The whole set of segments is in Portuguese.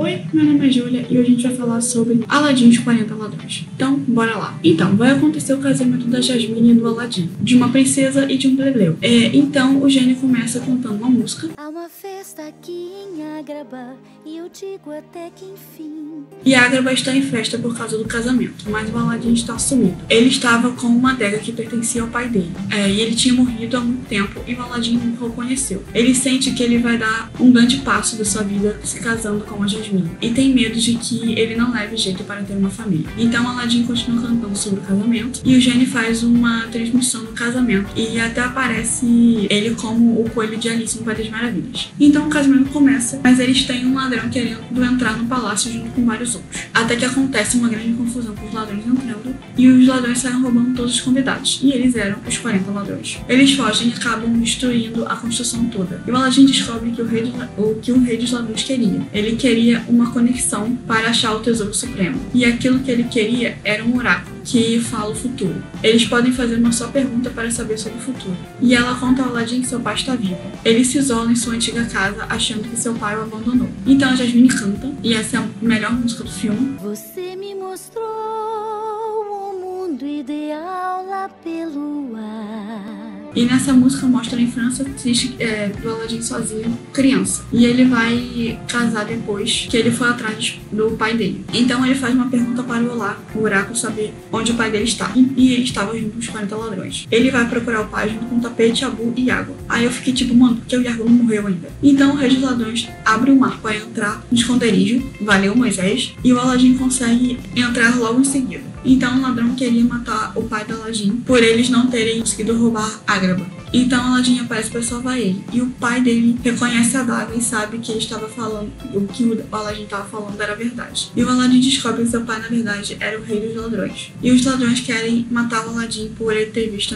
Oi, meu nome é Júlia e hoje a gente vai falar sobre Aladdin e os 40 Ladrões. Então, bora lá. Então, vai acontecer o casamento da Jasmine e do Aladdin, de uma princesa e de um plebeu. Então, o gênio começa cantando uma música. Há uma festa aqui em Agrabah e eu digo até que enfim. E Agrabah está em festa por causa do casamento, mas o Aladdin está sumido. Ele estava com uma adega que pertencia ao pai dele. E ele tinha morrido há muito tempo e o Aladdin nunca o conheceu. Ele sente que ele vai dar um grande passo da sua vida se casando com a Jasmine. E tem medo de que ele não leve jeito para ter uma família. Então Aladdin continua cantando sobre o casamento e o gênio faz uma transmissão do casamento e até aparece ele como o coelho de Alice no País das Maravilhas. Então o casamento começa, mas eles têm um ladrão querendo entrar no palácio junto com vários outros. Até que acontece uma grande confusão com os ladrões entrando e os ladrões saem roubando todos os convidados. E eles eram os 40 ladrões. Eles fogem e acabam destruindo a construção toda. E o Aladdin descobre que o rei dos ladrões queria. Ele queria uma conexão para achar o tesouro supremo. E aquilo que ele queria era um oráculo que fala o futuro. Eles podem fazer uma só pergunta para saber sobre o futuro. E ela conta ao Aladdin que seu pai está vivo. Ele se isola em sua antiga casa, achando que seu pai o abandonou. Então a Jasmine canta, e essa é a melhor música do filme. Você me mostrou o mundo ideal lá pelo ar. E nessa música mostra a infância triste do Aladdin sozinho, criança. E ele vai casar depois que ele foi atrás do pai dele. Então ele faz uma pergunta para o oráculo saber onde o pai dele está. E ele estava junto com os 40 ladrões. Ele vai procurar o pai junto com o tapete, Abu e água. Aí eu fiquei tipo, mano, porque o Iago não morreu ainda. Então o rei dos ladrões abre o mar para entrar no esconderijo, valeu Moisés, e o Aladdin consegue entrar logo em seguida. Então o ladrão queria matar o pai do Aladdin por eles não terem conseguido roubar Agrabah. Então Aladdin aparece para salvar ele. E o pai dele reconhece a adaga e sabe que ele estava falando, o que o Aladdin estava falando era verdade. E o Aladdin descobre que seu pai na verdade era o rei dos ladrões. E os ladrões querem matar o Aladdin por ele ter visto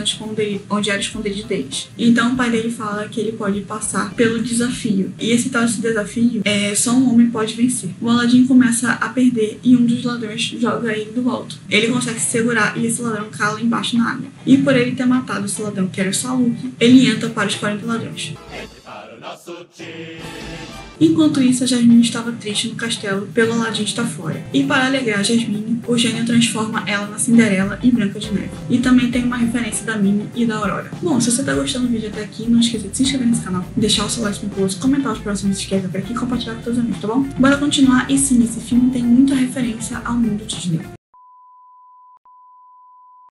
onde era o esconderijo deles. Então o pai dele fala que ele pode passar pelo desafio. E esse tal desafio só um homem pode vencer. O Aladdin começa a perder e um dos ladrões joga ele do alto. Ele consegue se segurar e esse ladrão cala embaixo na água. E por ele ter matado esse ladrão, que era o Saluk, ele entra para os 40 ladrões. Enquanto isso, a Jasmine estava triste no castelo pelo Aladdin estar fora. E para alegrar a Jasmine, o gênio transforma ela na Cinderela e Branca de Neve. E também tem uma referência da Minnie e da Aurora. Bom, se você está gostando do vídeo até aqui, não esqueça de se inscrever nesse canal, deixar o seu like no post, comentar os próximos inscritos por aqui e compartilhar com seus amigos, tá bom? Bora continuar. E sim, esse filme tem muita referência ao mundo Disney.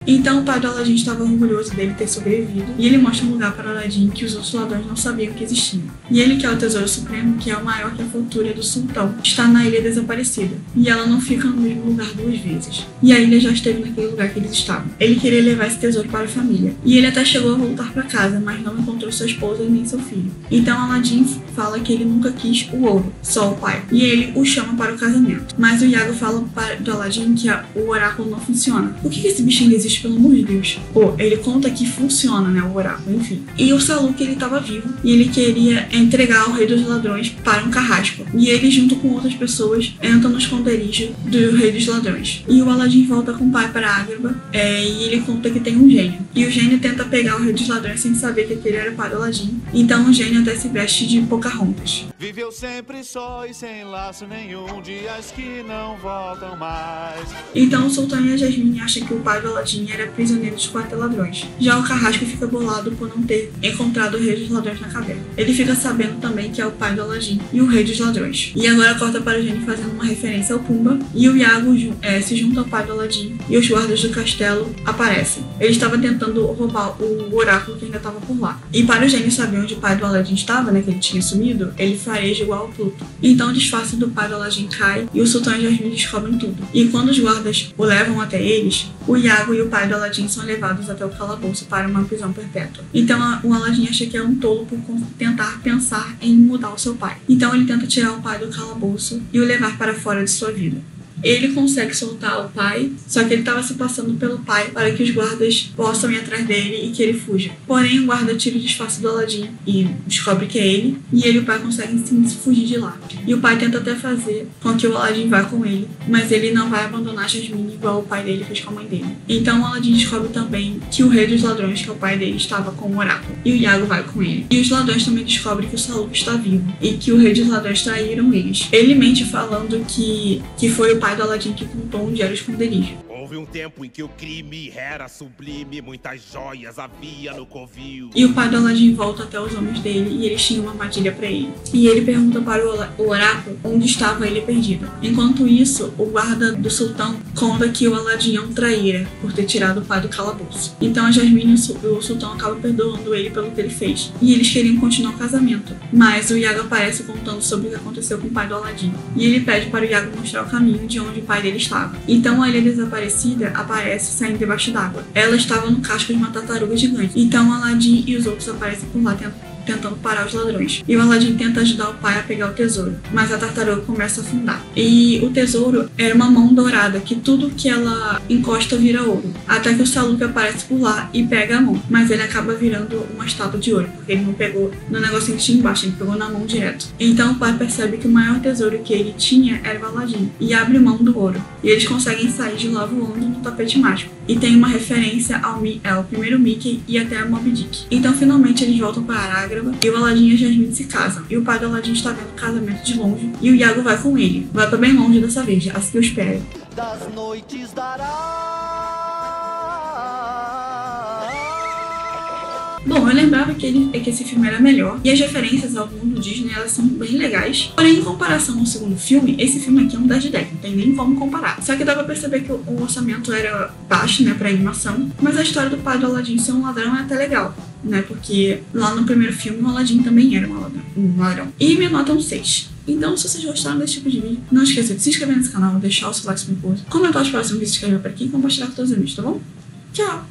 Então o pai do Aladdin estava orgulhoso dele ter sobrevivido e ele mostra um lugar para o Aladdin que os outros ladrões não sabiam que existia. E ele quer o tesouro supremo, que é o maior que a fortuna do sultão, está na ilha desaparecida. E ela não fica no mesmo lugar duas vezes. E a ilha já esteve naquele lugar que eles estavam. Ele queria levar esse tesouro para a família. E ele até chegou a voltar para casa, mas não encontrou sua esposa nem seu filho. Então Aladdin fala que ele nunca quis o ouro, só o pai. E ele o chama para o casamento. Mas o Iago fala do Aladdin que o oráculo não funciona. Por que esse bichinho existe? Pelo amor de Deus. Ele conta que funciona, né, o oráculo, enfim. E o Saluk, ele estava vivo e ele queria entregar o rei dos ladrões para um carrasco. E ele, junto com outras pessoas, entra no esconderijo do rei dos ladrões. E o Aladdin volta com o pai para Agrabah e ele conta que tem um gênio. E o gênio tenta pegar o rei dos ladrões sem saber que aquele era o pai do Aladdin. Então o gênio até se veste de Pocahontas. Viveu sempre só e sem laço nenhum, dias que não voltam mais. Então o sultão e a Jasmine acham que o pai do Aladdin era prisioneiro dos 40 ladrões. Já o carrasco fica bolado por não ter encontrado o rei dos ladrões na caverna. Ele fica sabendo também que é o pai do Aladdin e o rei dos ladrões. E agora corta para o gênio fazendo uma referência ao Pumba e o Iago se junta ao pai do Aladdin e os guardas do castelo aparecem. Ele estava tentando roubar o oráculo que ainda estava por lá. E para o gênio saber onde o pai do Aladdin estava, né, que ele tinha sumido, ele fareja igual ao Pluto. Então o disfarce do pai do Aladdin cai e o sultão e a Jasmine descobrem tudo. E quando os guardas o levam até eles, o Iago e o pai do Aladdin são levados até o calabouço para uma prisão perpétua. Então o Aladdin acha que é um tolo por tentar pensar em mudar o seu pai. Então ele tenta tirar o pai do calabouço e o levar para fora de sua vida. ele consegue soltar o pai, só que ele estava se passando pelo pai para que os guardas possam ir atrás dele e que ele fuja. Porém, o guarda tira o disfarce do Aladdin e descobre que é ele, e ele e o pai conseguem sim fugir de lá. E o pai tenta até fazer com que o Aladdin vá com ele, mas ele não vai abandonar Jasmine igual o pai dele fez com a mãe dele. Então o Aladdin descobre também que o rei dos ladrões, que é o pai dele, estava com o oráculo, e o Iago vai com ele. E os ladrões também descobrem que o Saluk está vivo e que o rei dos ladrões traíram eles. Ele mente falando que foi o pai do Aladdin que contou onde era o esconderijo. Houve um tempo em que o crime era sublime, muitas joias havia no covil. E o pai do Aladdin volta até os homens dele e eles tinham uma armadilha para ele. E ele pergunta para o oráculo onde estava ele perdido. Enquanto isso, o guarda do sultão conta que o Aladdin é um traíra por ter tirado o pai do calabouço. Então a Jasmine e o sultão acabam perdoando ele pelo que ele fez. E eles queriam continuar o casamento. Mas o Iago aparece contando sobre o que aconteceu com o pai do Aladdin. E ele pede para o Iago mostrar o caminho de onde o pai dele estava. Então a ilha desaparecida aparece saindo debaixo d'água. Ela estava no casco de uma tartaruga gigante. Então Aladdin e os outros aparecem por lá tentando parar os ladrões. E o Aladdin tenta ajudar o pai a pegar o tesouro, mas a tartaruga começa a afundar. E o tesouro era uma mão dourada, que tudo que ela encosta vira ouro. Até que o Saluk aparece por lá e pega a mão, mas ele acaba virando uma estátua de ouro, porque ele não pegou no negocinho que tinha embaixo, ele pegou na mão direto. Então o pai percebe que o maior tesouro que ele tinha era o Aladdin, e abre mão do ouro. E eles conseguem sair de lá voando no tapete mágico. E tem uma referência ao primeiro Mickey e até a Moby Dick. Então finalmente eles voltam para Aragorn e o Aladdin e a Jasmine se casam. E o pai do Aladdin está vendo o casamento de longe e o Iago vai com ele. Vai pra bem longe dessa vez, assim que eu espero. Das noites dará. Bom, eu lembrava que esse filme era melhor, e as referências ao mundo Disney, elas são bem legais. Porém, em comparação ao segundo filme, esse filme aqui é um 10 de 10, não tem nem como comparar. Só que dá pra perceber que o orçamento era baixo, né, pra animação, mas a história do pai do Aladdin ser um ladrão é até legal, né, porque lá no primeiro filme o Aladdin também era um ladrão. E minha nota é um 6. Então, se vocês gostaram desse tipo de vídeo, não esqueça de se inscrever nesse canal, deixar o seu like se for, comentar os próximos vídeos que eu ver por aqui e compartilhar com todos os amigos, tá bom? Tchau!